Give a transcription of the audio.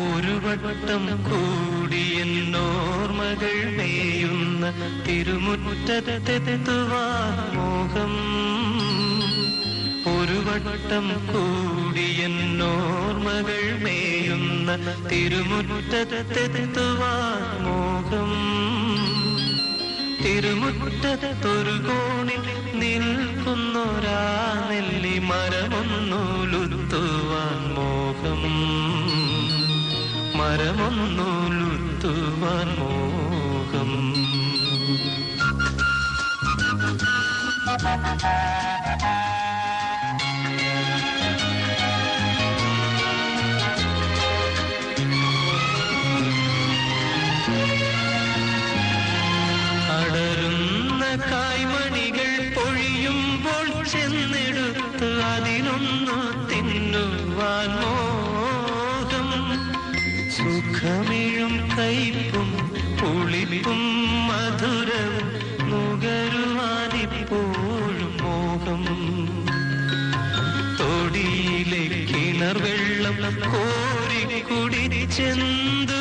ഒരു വട്ടം കൂടിയെന്നോർമകൾ മേയുന്ന തിരുമുറ്റത്തെത്തുവാൻ മോഹം. ഒരു വട്ടം കൂടിയെന്നോർമകൾ മേയുന്ന തിരുമുറ്റത്തെത്തുവാൻ മോഹം. തിരുമുറ്റത്തൊരു കോണിൽ നിൽക്കുന്നൊരാ നെല്ലി മരമൊന്നുലുത്തുവാൻ മോഹം. മരമൊന്നുലുത്തുവാൻ മോഹം. അടരുന്ന കായ്മണികൾ പൊഴിയുമ്പോൾ ചെന്നെടുത്ത് അതിനൊന്നു തിന്നുവാൻ മോഹം. സുഖമിഴും കയ്പും പുളിപ്പും മധുരവും നുകരുവാനിപ്പോഴും മോഹം. തൊടിയിലെ കിണർ വെള്ളം കോരി കുടിച്ചെന്തു